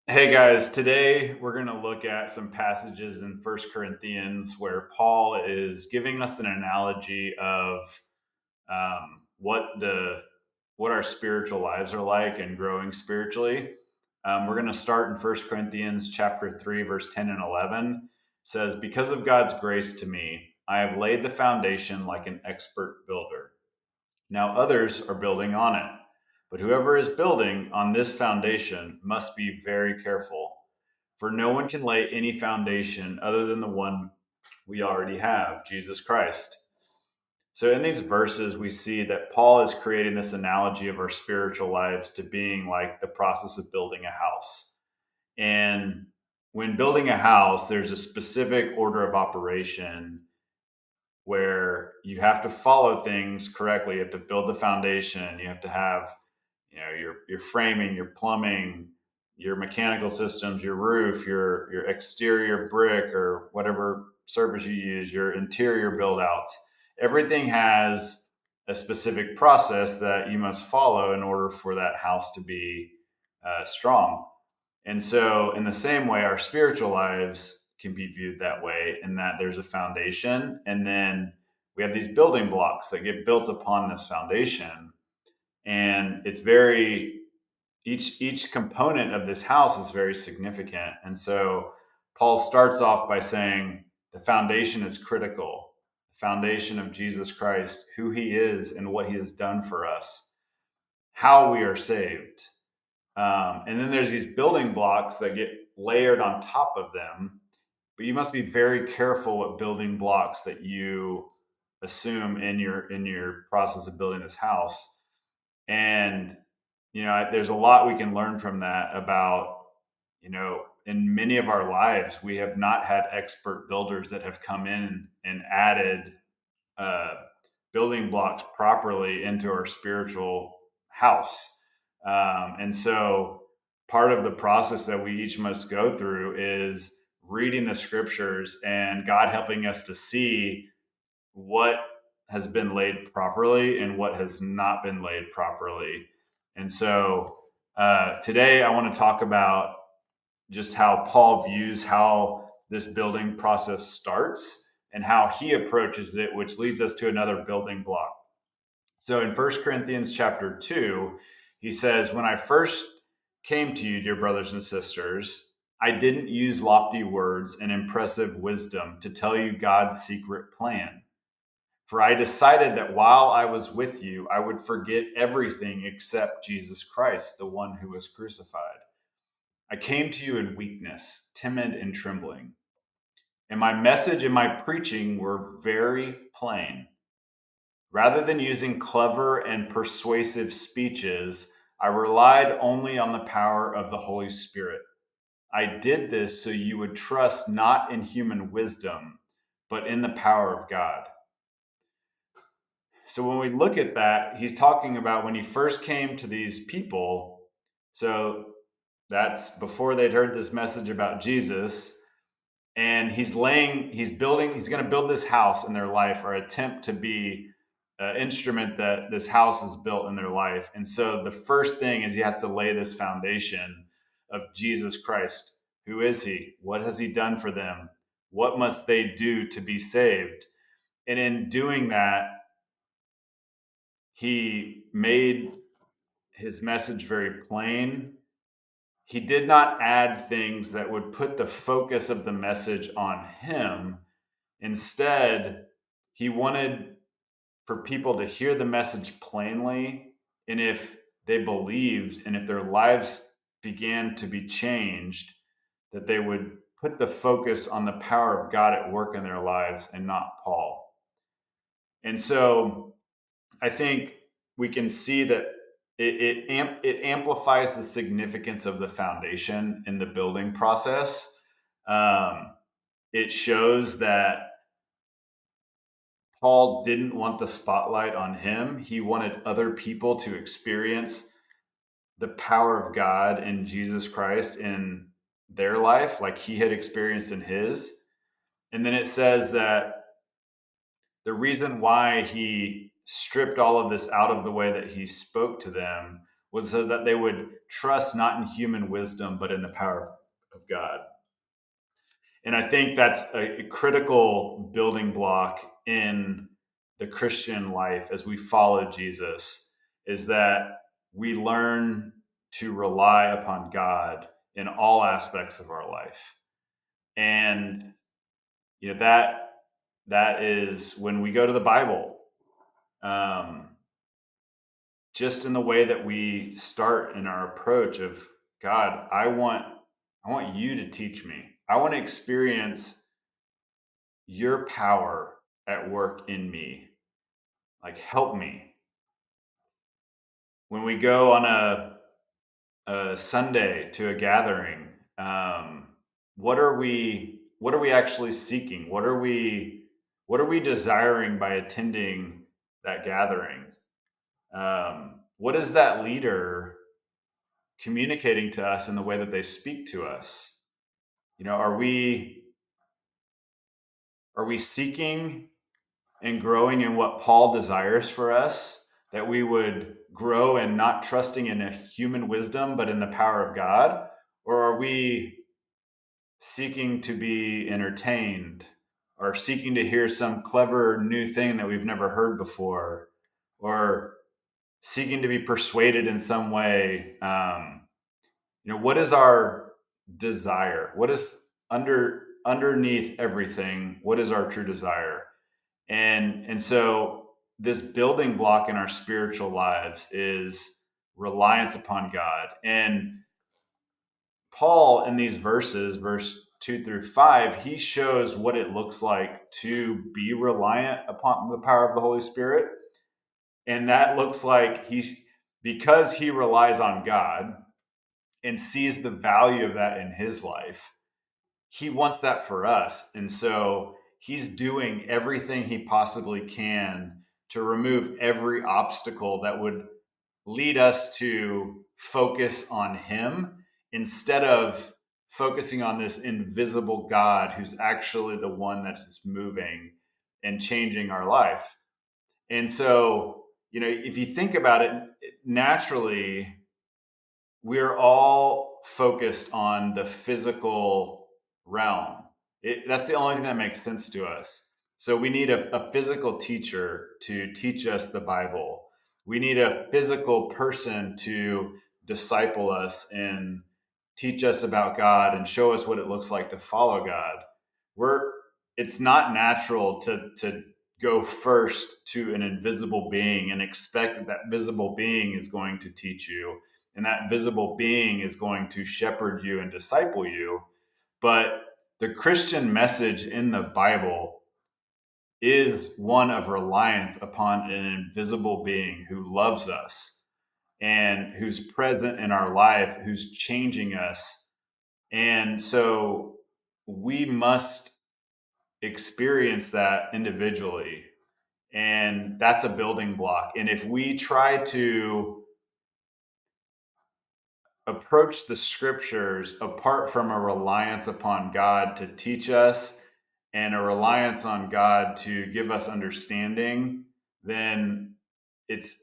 Hey guys, today we're going to look at some passages in First Corinthians where Paul is giving us an analogy of what our spiritual lives are like and growing spiritually. We're going to start in First Corinthians chapter 3, verse 10 and 11. It says, "Because of God's grace to me, I have laid the foundation like an expert builder. Now others are building on it. But whoever is building on this foundation must be very careful, for no one can lay any foundation other than the one we already have, Jesus Christ." So, in these verses, we see that Paul is creating this analogy of our spiritual lives to being like the process of building a house. And when building a house, there's a specific order of operation where you have to follow things correctly. You have to build the foundation. You have to have, your framing, your plumbing, your mechanical systems, your roof, your exterior brick or whatever surface you use, your interior build outs. Everything has a specific process that you must follow in order for that house to be strong. And so, in the same way, our spiritual lives can be viewed that way, in that there's a foundation, and then we have these building blocks that get built upon this foundation. And it's very each component of this house is very significant. And so, Paul starts off by saying the foundation is critical. The foundation of Jesus Christ, who he is and what he has done for us, how we are saved. And then there's these building blocks that get layered on top of them. But you must be very careful what building blocks that you assume in your process of building this house. And there's a lot we can learn from that about, in many of our lives, we have not had expert builders that have come in and added uh, building blocks properly into our spiritual house. And so part of the process that we each must go through is reading the scriptures and God helping us to see what has been laid properly and what has not been laid properly. And so today I want to talk about just how Paul views how this building process starts and how he approaches it, which leads us to another building block. So in First Corinthians chapter 2, he says, "When I first came to you, dear brothers and sisters, I didn't use lofty words and impressive wisdom to tell you God's secret plan. For I decided that while I was with you, I would forget everything except Jesus Christ, the one who was crucified. I came to you in weakness, timid and trembling. And my message and my preaching were very plain. Rather than using clever and persuasive speeches, I relied only on the power of the Holy Spirit. I did this so you would trust not in human wisdom, but in the power of God." So when we look at that, he's talking about when he first came to these people. So that's before they'd heard this message about Jesus. And he's going to build this house in their life, or attempt to be an instrument that this house is built in their life. And so the first thing is he has to lay this foundation of Jesus Christ. Who is he? What has he done for them? What must they do to be saved? And in doing that, he made his message very plain. He did not add things that would put the focus of the message on him. Instead, he wanted for people to hear the message plainly. And if they believed and if their lives began to be changed, that they would put the focus on the power of God at work in their lives and not Paul. And so I think we can see that it amplifies the significance of the foundation in the building process. Um, it shows that Paul didn't want the spotlight on him. He wanted other people to experience the power of God in Jesus Christ in their life, like he had experienced in his. And then it says that the reason why he stripped all of this out of the way that he spoke to them was so that they would trust not in human wisdom, but in the power of God. And I think that's a critical building block in the Christian life as we follow Jesus, is that we learn to rely upon God in all aspects of our life. And that is when we go to the Bible, um, just in the way that we start in our approach of God, I want you to teach me. I want to experience your power at work in me. Like, help me. When we go on a Sunday to a gathering, what are we actually seeking? What are we desiring by attending that gathering? What is that leader communicating to us in the way that they speak to us? Are we seeking and growing in what Paul desires for us, that we would grow in not trusting in a human wisdom, but in the power of God? Or are we seeking to be entertained or seeking to hear some clever new thing that we've never heard before, or seeking to be persuaded in some way? What is our desire? What is underneath everything? What is our true desire? And so this building block in our spiritual lives is reliance upon God. And Paul, in these verses, verse 2 through 5, he shows what it looks like to be reliant upon the power of the Holy Spirit. And that looks like because he relies on God and sees the value of that in his life, he wants that for us. And so he's doing everything he possibly can to remove every obstacle that would lead us to focus on him instead of focusing on this invisible God who's actually the one that's moving and changing our life. And so, if you think about it, naturally, we're all focused on the physical realm. That's the only thing that makes sense to us. So we need a physical teacher to teach us the Bible. We need a physical person to disciple us and teach us about God and show us what it looks like to follow God. We're It's not natural to go first to an invisible being and expect that that visible being is going to teach you and that visible being is going to shepherd you and disciple you. But the Christian message in the Bible is one of reliance upon an invisible being who loves us and who's present in our life, who's changing us. And so we must experience that individually. And that's a building block. And if we try to approach the scriptures apart from a reliance upon God to teach us and a reliance on God to give us understanding, then it's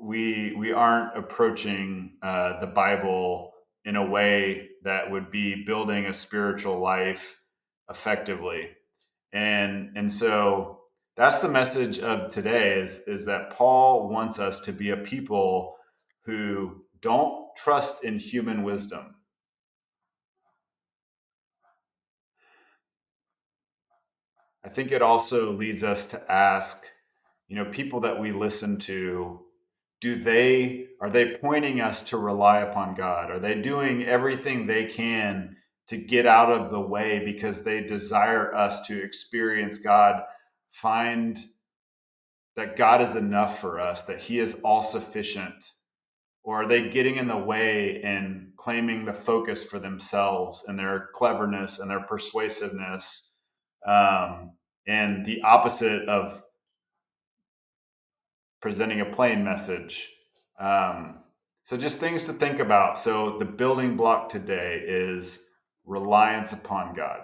we aren't approaching the Bible in a way that would be building a spiritual life effectively. And so that's the message of today is that Paul wants us to be a people who don't trust in human wisdom. I think it also leads us to ask, people that we listen to, are they pointing us to rely upon God? Are they doing everything they can to get out of the way because they desire us to experience God, find that God is enough for us, that He is all sufficient? Or are they getting in the way and claiming the focus for themselves and their cleverness and their persuasiveness, um, and the opposite of presenting a plain message? Um, so, just things to think about. So, the building block today is reliance upon God.